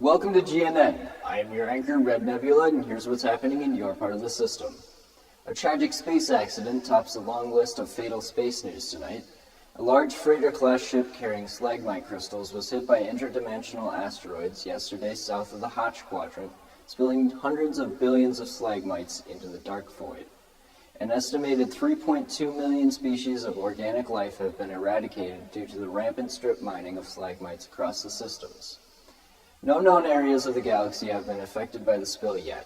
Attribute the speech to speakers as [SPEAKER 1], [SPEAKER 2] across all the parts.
[SPEAKER 1] Welcome to GNN. I am your anchor, Red Nebula, and here's what's happening in your part of the system. A tragic space accident tops a long list of fatal space news tonight. A large freighter-class ship carrying slagmite crystals was hit by interdimensional asteroids yesterday south of the Hotch Quadrant, spilling hundreds of billions of slagmites into the dark void. An estimated 3.2 million species of organic life have been eradicated due to the rampant strip mining of slagmites across the systems. No known areas of the galaxy have been affected by the spill yet.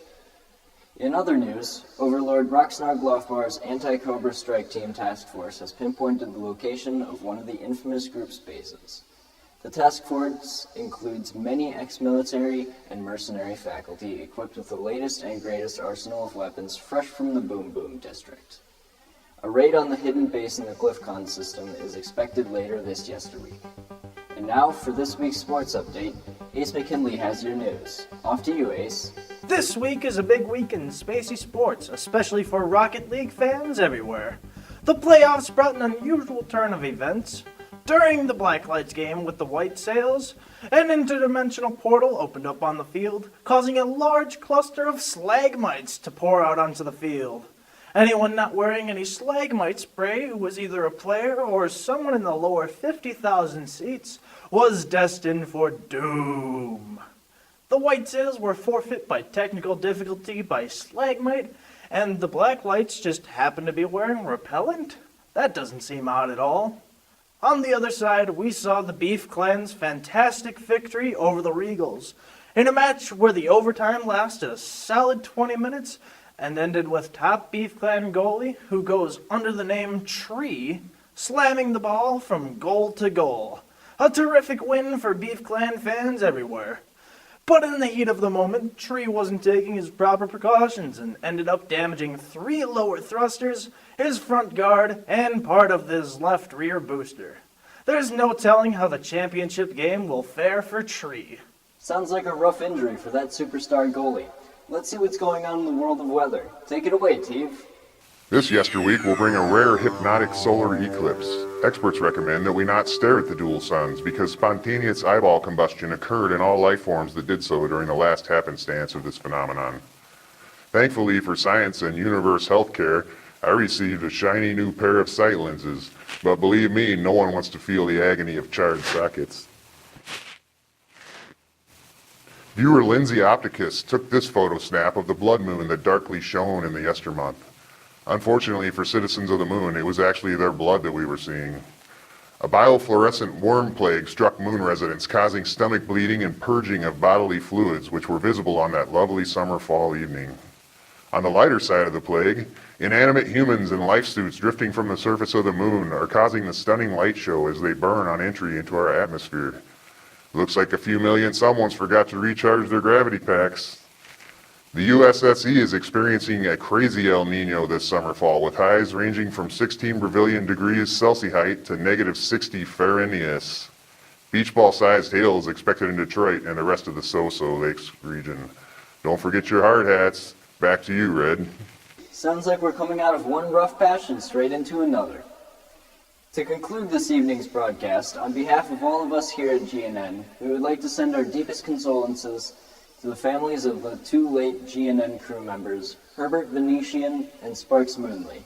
[SPEAKER 1] In other news, Overlord Roxnar Glofbar's Anti-Cobra Strike Team Task Force has pinpointed the location of one of the infamous group's bases. The task force includes many ex-military and mercenary faculty equipped with the latest and greatest arsenal of weapons fresh from the Boom Boom District. A raid on the hidden base in the Glyphcon system is expected later this yesterweek. And now, for this week's sports update, Ace McKinley has your news. Off to you, Ace.
[SPEAKER 2] This week is a big week in spacey sports, especially for Rocket League fans everywhere. The playoffs brought an unusual turn of events. During the Black Lights game with the White Sails, an interdimensional portal opened up on the field, causing a large cluster of slagmites to pour out onto the field. Anyone not wearing any slagmite spray who was either a player or someone in the lower 50,000 seats was destined for doom. The White Sails were forfeit by technical difficulty by slagmite, and the Black Lights just happened to be wearing repellent? That doesn't seem odd at all. On the other side, we saw the Beef Clan's fantastic victory over the Regals, in a match where the overtime lasted a solid 20 minutes and ended with top Beef Clan goalie, who goes under the name Tree, slamming the ball from goal to goal. A terrific win for Beef Clan fans everywhere. But in the heat of the moment, Tree wasn't taking his proper precautions and ended up damaging 3 lower thrusters, his front guard, and part of his left rear booster. There's no telling how the championship game will fare for Tree.
[SPEAKER 1] Sounds like a rough injury for that superstar goalie. Let's see what's going on in the world of weather. Take it away, Teve.
[SPEAKER 3] This yesterweek will bring a rare hypnotic solar eclipse. Experts recommend that we not stare at the dual suns because spontaneous eyeball combustion occurred in all life forms that did so during the last happenstance of this phenomenon. Thankfully for science and universe healthcare, I received a shiny new pair of sight lenses, but believe me, no one wants to feel the agony of charred sockets. Viewer Lindsay Opticus took this photo snap of the blood moon that darkly shone in the yestermonth. Unfortunately for citizens of the moon, it was actually their blood that we were seeing. A biofluorescent worm plague struck moon residents, causing stomach bleeding and purging of bodily fluids, which were visible on that lovely summer-fall evening. On the lighter side of the plague, inanimate humans in life suits drifting from the surface of the moon are causing the stunning light show as they burn on entry into our atmosphere. Looks like a few million someones forgot to recharge their gravity packs. The USSE is experiencing a crazy El Nino this summer-fall, with highs ranging from 16 Brazilian degrees Celsius to negative 60 Fahrenheit. Beach ball-sized hail is expected in Detroit and the rest of the So-So Lakes region. Don't forget your hard hats. Back to you, Red.
[SPEAKER 1] Sounds like we're coming out of one rough patch and straight into another. To conclude this evening's broadcast, on behalf of all of us here at GNN, we would like to send our deepest condolences to the families of the 2 late GNN crew members, Herbert Venetian and Sparks Moonley.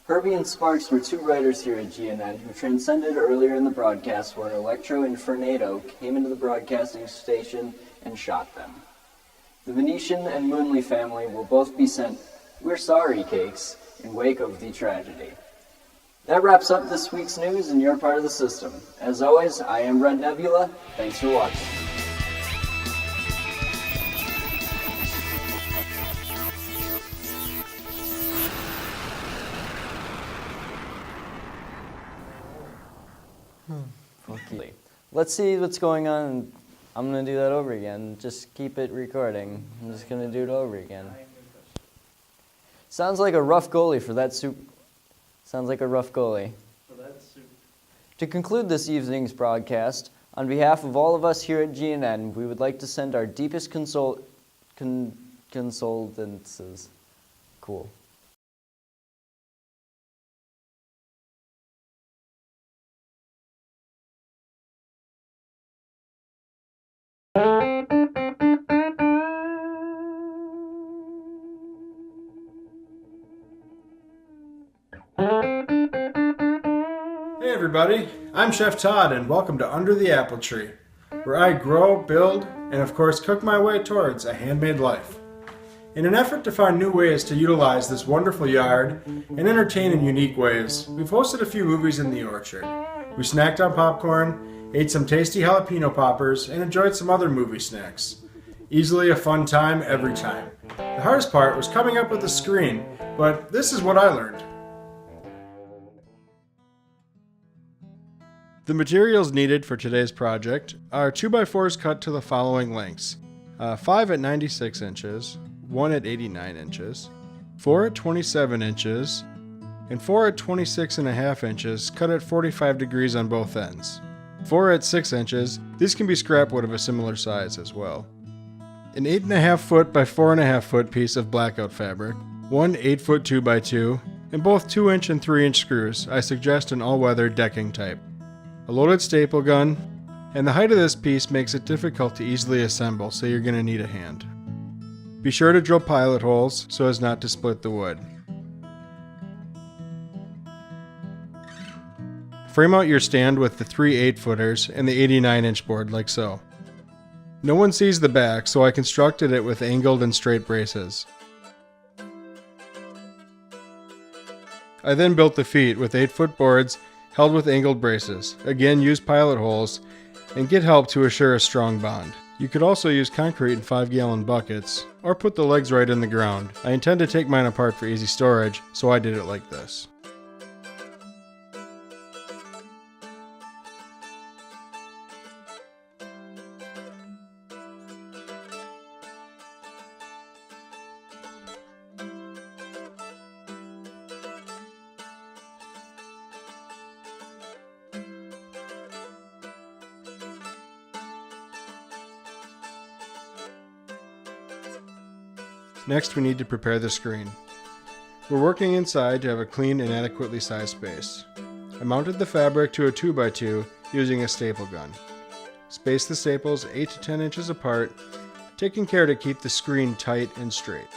[SPEAKER 1] Herbie and Sparks were 2 writers here at GNN who transcended earlier in the broadcast when Electro Infernado came into the broadcasting station and shot them. The Venetian and Moonley family will both be sent "We're sorry" cakes in wake of the tragedy. That wraps up this week's news in your part of the system. As always, I am Red Nebula. Thanks for watching.
[SPEAKER 4] Okay. Let's see what's going on. I'm going to do that over again. Just keep it recording. I'm just going to do it over again. Sounds like a rough goalie for that soup. Sounds like a rough goalie. To conclude this evening's broadcast, on behalf of all of us here at GNN, we would like to send our deepest condolences. Cool.
[SPEAKER 5] Hey everybody, I'm Chef Todd and welcome to Under the Apple Tree, where I grow, build, and of course cook my way towards a handmade life. In an effort to find new ways to utilize this wonderful yard and entertain in unique ways, we've hosted a few movies in the orchard. We snacked on popcorn, ate some tasty jalapeno poppers, and enjoyed some other movie snacks. Easily a fun time every time. The hardest part was coming up with a screen, but this is what I learned. The materials needed for today's project are 2x4s cut to the following lengths: 5 at 96 inches, 1 at 89 inches, 4 at 27 inches, and 4 at 26.5 inches cut at 45 degrees on both ends. 4 at 6 inches, these can be scrap wood of a similar size as well. An 8.5 foot by 4.5 foot piece of blackout fabric, one 8 foot 2x2, and both 2-inch and 3-inch screws. I suggest an all-weather decking type. A loaded staple gun, and the height of this piece makes it difficult to easily assemble, so you're going to need a hand. Be sure to drill pilot holes so as not to split the wood. Frame out your stand with the 3 8-footers and the 89-inch board like so. No one sees the back, so I constructed it with angled and straight braces. I then built the feet with 8-foot boards held with angled braces. Again, use pilot holes and get help to assure a strong bond. You could also use concrete in 5-gallon buckets or put the legs right in the ground. I intend to take mine apart for easy storage, so I did it like this. Next, we need to prepare the screen. We're working inside to have a clean and adequately sized space. I mounted the fabric to a 2x2 using a staple gun. Space the staples 8 to 10 inches apart, taking care to keep the screen tight and straight.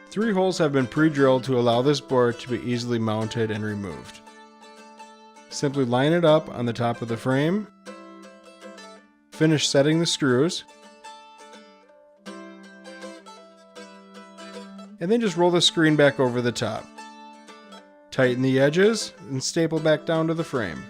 [SPEAKER 5] 3 holes have been pre-drilled to allow this board to be easily mounted and removed. Simply line it up on the top of the frame, finish setting the screws, and then just roll the screen back over the top. Tighten the edges and staple back down to the frame.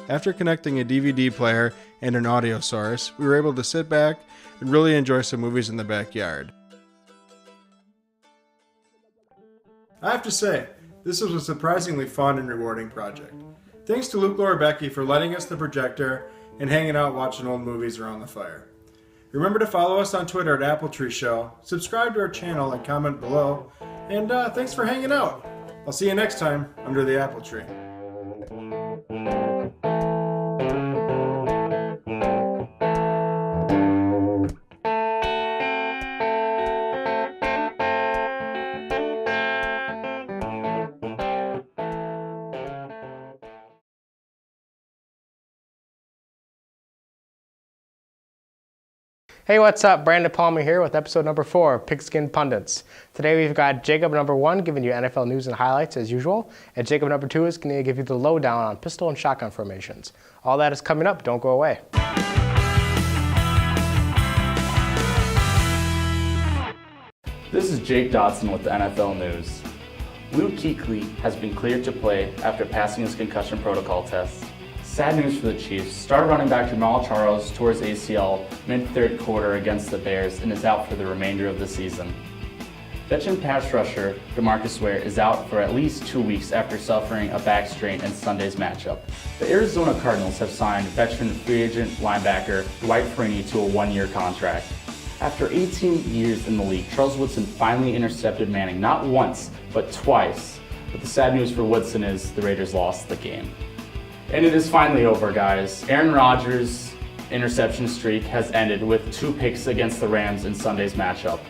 [SPEAKER 5] After connecting a DVD player and an audio source, we were able to sit back and really enjoy some movies in the backyard. I have to say, this was a surprisingly fun and rewarding project. Thanks to Luke Lorbecky for letting us the projector and hanging out watching old movies around the fire. Remember to follow us on Twitter at Apple Tree Show, subscribe to our channel and comment below, and thanks for hanging out. I'll see you next time under the Apple Tree.
[SPEAKER 6] Hey, what's up? Brandon Palmer here with episode number 4 of Pigskin Pundits. Today we've got Jacob number 1 giving you NFL news and highlights as usual, and Jacob number 2 is going to give you the lowdown on pistol and shotgun formations. All that is coming up. Don't go away.
[SPEAKER 7] This is Jake Dodson with the NFL News. Luke Kuechly has been cleared to play after passing his concussion protocol test. Sad news for the Chiefs. Star running back Jamal Charles tore his ACL mid-third quarter against the Bears and is out for the remainder of the season. Veteran pass rusher DeMarcus Ware is out for at least 2 weeks after suffering a back strain in Sunday's matchup. The Arizona Cardinals have signed veteran free agent linebacker Dwight Freeney to a 1-year contract. After 18 years in the league, Charles Woodson finally intercepted Manning not once, but twice. But the sad news for Woodson is the Raiders lost the game. And it is finally over, guys. Aaron Rodgers' interception streak has ended with 2 picks against the Rams in Sunday's matchup.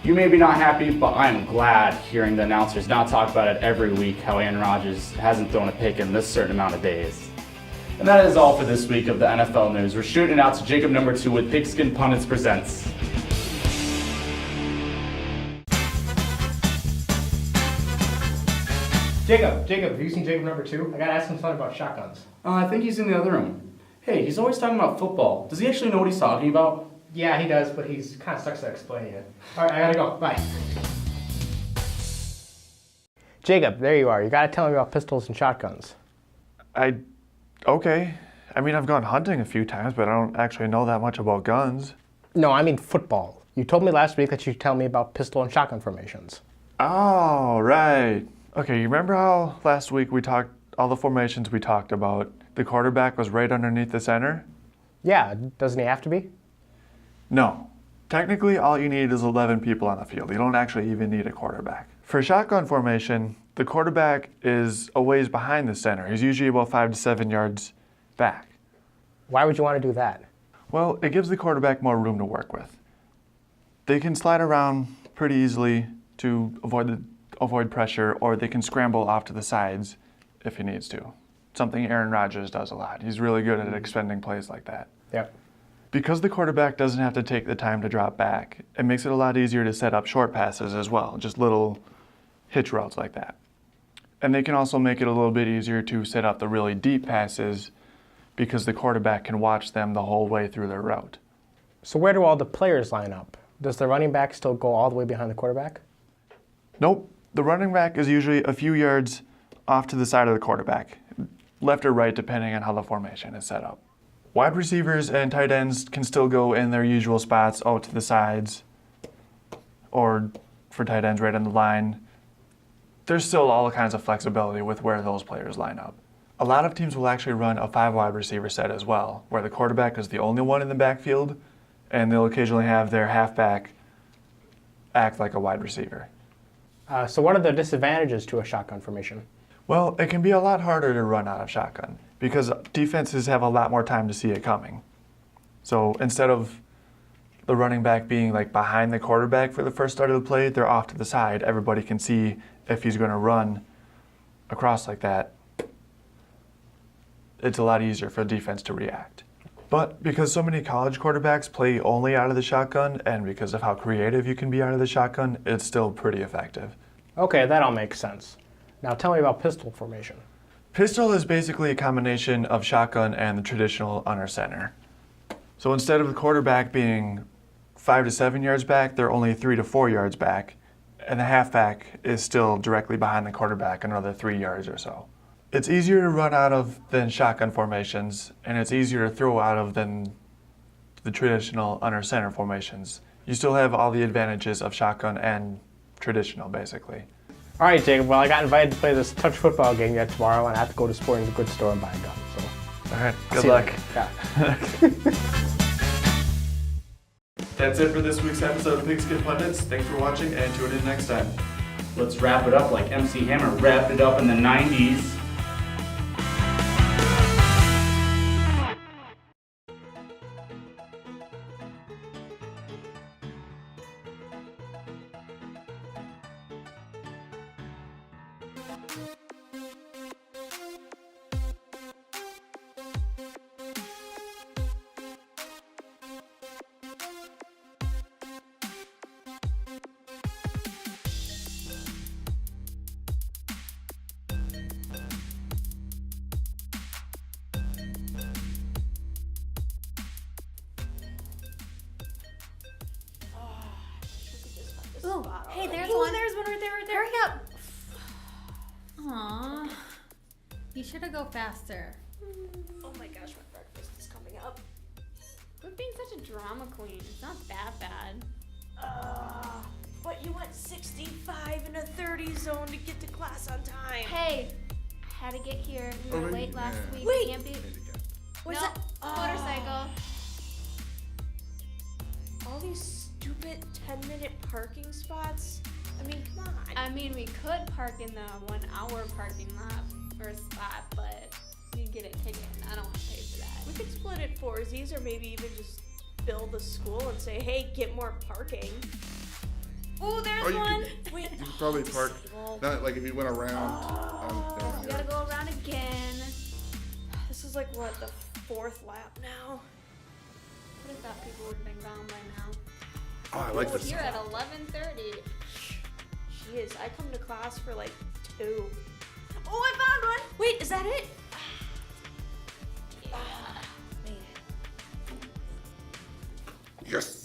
[SPEAKER 7] You may be not happy, but I am glad hearing the announcers not talk about it every week, how Aaron Rodgers hasn't thrown a pick in this certain amount of days. And that is all for this week of the NFL News. We're shooting out to Jacob number 2 with Pigskin Pundits Presents.
[SPEAKER 6] Jacob, have you seen Jacob number 2? I gotta ask him something about shotguns.
[SPEAKER 7] I think he's in the other room. Hey, he's always talking about football. Does he actually know what he's talking about?
[SPEAKER 6] Yeah, he does, but he's kind of stuck to explaining it. All right, I gotta go. Bye. Jacob, there you are. You gotta tell me about pistols and shotguns.
[SPEAKER 8] Okay. I mean, I've gone hunting a few times, but I don't actually know that much about guns.
[SPEAKER 6] No, I mean football. You told me last week that you'd tell me about pistol and shotgun formations.
[SPEAKER 8] Oh, right. Okay, you remember how last week we talked, all the formations we talked about, the quarterback was right underneath the center?
[SPEAKER 6] Yeah, doesn't he have to be?
[SPEAKER 8] No. Technically, all you need is 11 people on the field. You don't actually even need a quarterback. For shotgun formation, the quarterback is a ways behind the center. He's usually about 5 to 7 yards back.
[SPEAKER 6] Why would you want to do that?
[SPEAKER 8] Well, it gives the quarterback more room to work with. They can slide around pretty easily to avoid pressure, or they can scramble off to the sides if he needs to. Something Aaron Rodgers does a lot. He's really good at extending plays like that.
[SPEAKER 6] Yep.
[SPEAKER 8] Because the quarterback doesn't have to take the time to drop back, it makes it a lot easier to set up short passes as well, just little hitch routes like that. And they can also make it a little bit easier to set up the really deep passes because the quarterback can watch them the whole way through their route.
[SPEAKER 6] So where do all the players line up? Does the running back still go all the way behind the quarterback?
[SPEAKER 8] Nope. The running back is usually a few yards off to the side of the quarterback, left or right depending on how the formation is set up. Wide receivers and tight ends can still go in their usual spots out to the sides, or for tight ends right on the line. There's still all kinds of flexibility with where those players line up. A lot of teams will actually run a 5 wide receiver set as well, where the quarterback is the only one in the backfield, and they'll occasionally have their halfback act like a wide receiver.
[SPEAKER 6] So what are the disadvantages to a shotgun formation?
[SPEAKER 8] Well, it can be a lot harder to run out of shotgun because defenses have a lot more time to see it coming. So instead of the running back being like behind the quarterback for the first start of the play, they're off to the side. Everybody can see if he's going to run across like that. It's a lot easier for the defense to react. But because so many college quarterbacks play only out of the shotgun, and because of how creative you can be out of the shotgun, it's still pretty effective.
[SPEAKER 6] Okay, that all makes sense. Now tell me about pistol formation.
[SPEAKER 8] Pistol is basically a combination of shotgun and the traditional under center. So instead of the quarterback being 5 to 7 yards back, they're only 3 to 4 yards back, and the halfback is still directly behind the quarterback another 3 yards or so. It's easier to run out of than shotgun formations, and it's easier to throw out of than the traditional under center formations. You still have all the advantages of shotgun and traditional, basically.
[SPEAKER 6] All right, Jacob. Well, I got invited to play this touch football game yet tomorrow, and I have to go to Sporting Goods store and buy a gun. So,
[SPEAKER 8] All right,
[SPEAKER 6] I'll
[SPEAKER 8] good
[SPEAKER 6] see you
[SPEAKER 8] luck.
[SPEAKER 6] later. Yeah.
[SPEAKER 8] That's it for this week's episode of Pigskin Pundits. Thanks for watching, and tune in next time.
[SPEAKER 7] Let's wrap it up like MC Hammer wrapped it up in the 90s.
[SPEAKER 9] Ooh, hey, there's one. There's one right there, right there. Hurry up. Aww. You should have go faster. Oh my gosh, my breakfast is coming up. Quit being such a drama queen. It's not that bad.
[SPEAKER 10] But you went 65 in a 30 zone to get to class on time.
[SPEAKER 9] Hey, I had to get here. We were late last week.
[SPEAKER 10] Wait.
[SPEAKER 9] Can't be.
[SPEAKER 10] What's
[SPEAKER 9] No,
[SPEAKER 10] that?
[SPEAKER 9] motorcycle.
[SPEAKER 10] All these stupid 10-minute parking spots. I mean, come on.
[SPEAKER 9] I mean, we could park in the 1 hour parking lot or spot, but you get a ticket, and I don't want to pay for that.
[SPEAKER 10] We could split it foursies, or maybe even just bill the school and say, hey, get more parking.
[SPEAKER 9] Ooh, there's
[SPEAKER 11] Oh, you
[SPEAKER 9] one.
[SPEAKER 10] Wait,
[SPEAKER 11] You could probably park, not like if you went around.
[SPEAKER 9] We gotta go around again.
[SPEAKER 10] this is like, what, the 4th lap now?
[SPEAKER 9] I would have thought people would have been gone by now.
[SPEAKER 11] Oh, I like
[SPEAKER 9] We're
[SPEAKER 11] this.
[SPEAKER 9] here at 11:30.
[SPEAKER 10] Jeez, I come to class for like 2. Oh, I found one! Wait, is that it? Man.
[SPEAKER 11] Yes.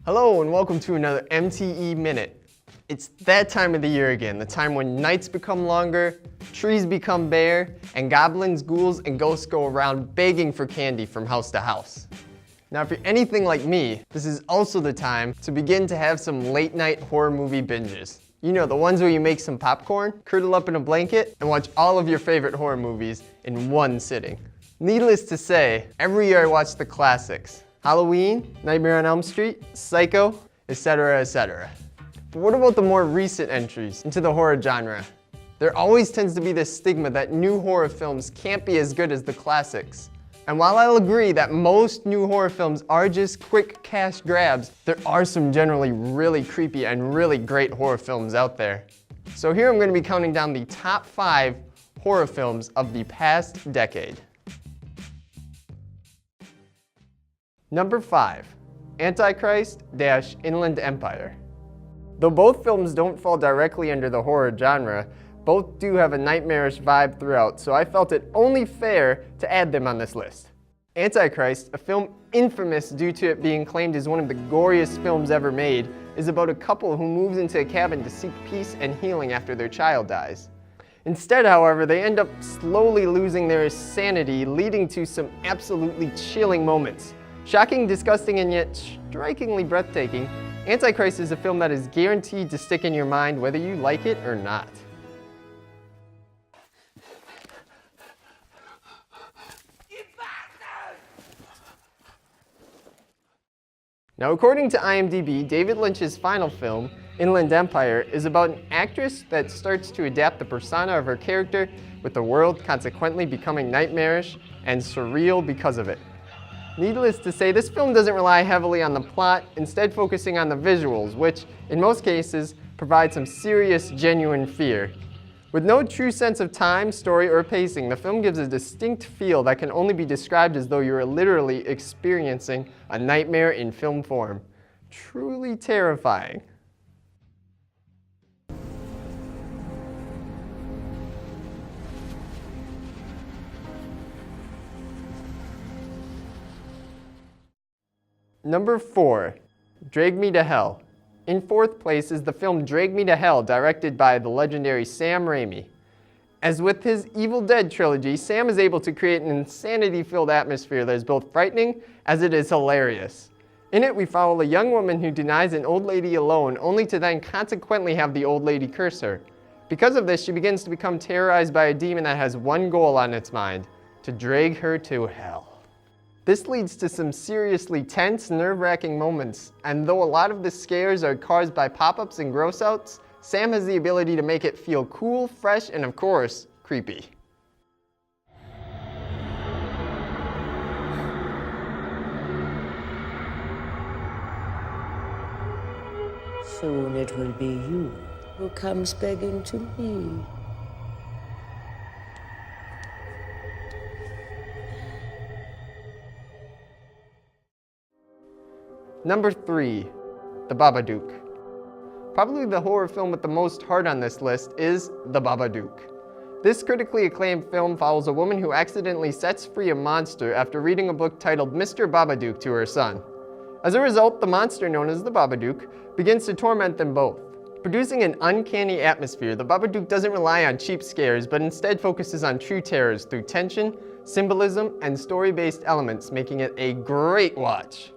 [SPEAKER 6] Hello and welcome to another MTE Minute. It's that time of the year again, the time when nights become longer, trees become bare, and goblins, ghouls, and ghosts go around begging for candy from house to house. Now if you're anything like me, this is also the time to begin to have some late night horror movie binges. You know, the ones where you make some popcorn, curl up in a blanket, and watch all of your favorite horror movies in one sitting. Needless to say, every year I watch the classics. Halloween, Nightmare on Elm Street, Psycho, etc., etc. But what about the more recent entries into the horror genre? There always tends to be this stigma that new horror films can't be as good as the classics. And while I'll agree that most new horror films are just quick cash grabs, there are some generally really creepy and really great horror films out there. So here I'm going to be counting down the top 5 horror films of the past decade. Number 5, Antichrist-Inland Empire. Though both films don't fall directly under the horror genre, both do have a nightmarish vibe throughout, so I felt it only fair to add them on this list. Antichrist, a film infamous due to it being claimed as one of the goriest films ever made, is about a couple who moves into a cabin to seek peace and healing after their child dies. Instead, however, they end up slowly losing their sanity, leading to some absolutely chilling moments. Shocking, disgusting, and yet strikingly breathtaking, Antichrist is a film that is guaranteed to stick in your mind whether you like it or not. Now, according to IMDb, David Lynch's final film, Inland Empire, is about an actress that starts to adapt the persona of her character, with the world consequently becoming nightmarish and surreal because of it. Needless to say, this film doesn't rely heavily on the plot, instead focusing on the visuals, which, in most cases, provide some serious, genuine fear. With no true sense of time, story, or pacing, the film gives a distinct feel that can only be described as though you are literally experiencing a nightmare in film form. Truly terrifying. Number 4, Drag Me to Hell. In 4th place is the film Drag Me to Hell, directed by the legendary Sam Raimi. As with his Evil Dead trilogy, Sam is able to create an insanity-filled atmosphere that is both frightening as it is hilarious.
[SPEAKER 12] In it, we follow a young woman who denies an old lady a loan, only to then consequently have the old lady curse her. Because of this, she begins to become terrorized by a demon that has one goal on its mind: to drag her to hell. This leads to some seriously tense, nerve-wracking moments, and though a lot of the scares are caused by pop-ups and gross-outs, Sam has the ability to make it feel cool, fresh, and of course, creepy.
[SPEAKER 13] Soon it will be you who comes begging to me.
[SPEAKER 12] Number 3, The Babadook. Probably the horror film with the most heart on this list is The Babadook. This critically acclaimed film follows a woman who accidentally sets free a monster after reading a book titled Mr. Babadook to her son. As a result, the monster known as the Babadook begins to torment them both. Producing an uncanny atmosphere, the Babadook doesn't rely on cheap scares, but instead focuses on true terrors through tension, symbolism, and story-based elements, making it a great watch.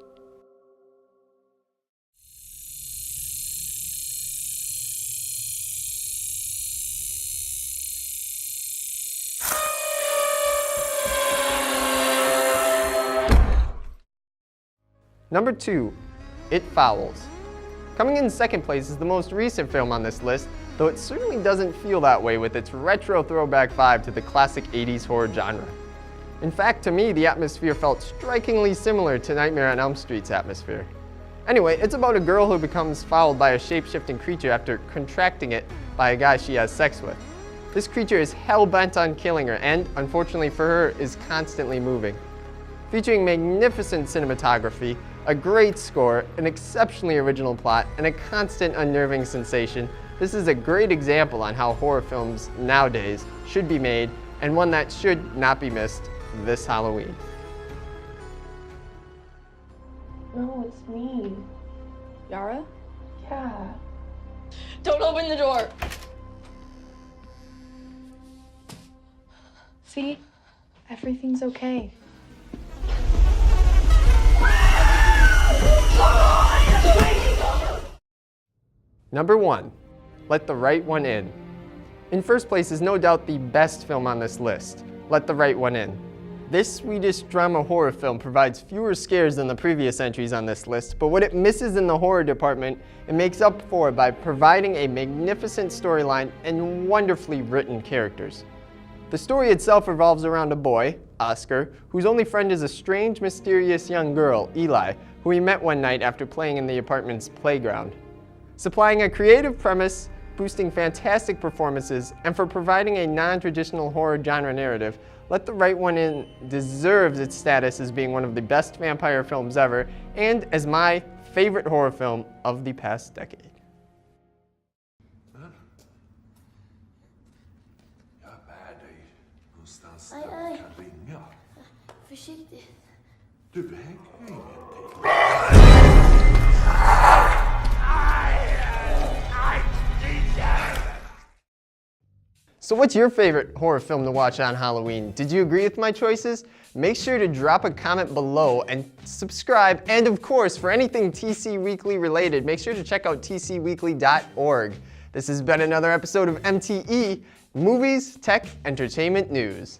[SPEAKER 12] Number 2, It Follows. Coming in second place is the most recent film on this list, though it certainly doesn't feel that way with its retro throwback vibe to the classic 80s horror genre. In fact, to me, the atmosphere felt strikingly similar to Nightmare on Elm Street's atmosphere. Anyway, it's about a girl who becomes fouled by a shape-shifting creature after contracting it by a guy she has sex with. This creature is hell-bent on killing her and, unfortunately for her, is constantly moving. Featuring magnificent cinematography, a great score, an exceptionally original plot, and a constant unnerving sensation, this is a great example on how horror films nowadays should be made, and one that should not be missed this Halloween.
[SPEAKER 10] No, it's me. Yara? Yeah.
[SPEAKER 14] Don't open the door.
[SPEAKER 10] See? Everything's okay.
[SPEAKER 12] Number 1, Let the Right One In. In first place is no doubt the best film on this list, Let the Right One In. This Swedish drama horror film provides fewer scares than the previous entries on this list, but what it misses in the horror department, it makes up for by providing a magnificent storyline and wonderfully written characters. The story itself revolves around a boy, Oscar, whose only friend is a strange, mysterious young girl, Eli, who he met one night after playing in the apartment's playground. Supplying a creative premise, boosting fantastic performances, and for providing a non-traditional horror genre narrative, Let the Right One In deserves its status as being one of the best vampire films ever, and as my favorite horror film of the past decade.
[SPEAKER 13] Aj, aj. Försiktigt.
[SPEAKER 3] Du hänger ingenting.
[SPEAKER 12] So what's your favorite horror film to watch on Halloween? Did you agree with my choices? Make sure to drop a comment below and subscribe. And of course, for anything TC Weekly related, make sure to check out tcweekly.org. This has been another episode of MTE, Movies, Tech, Entertainment News.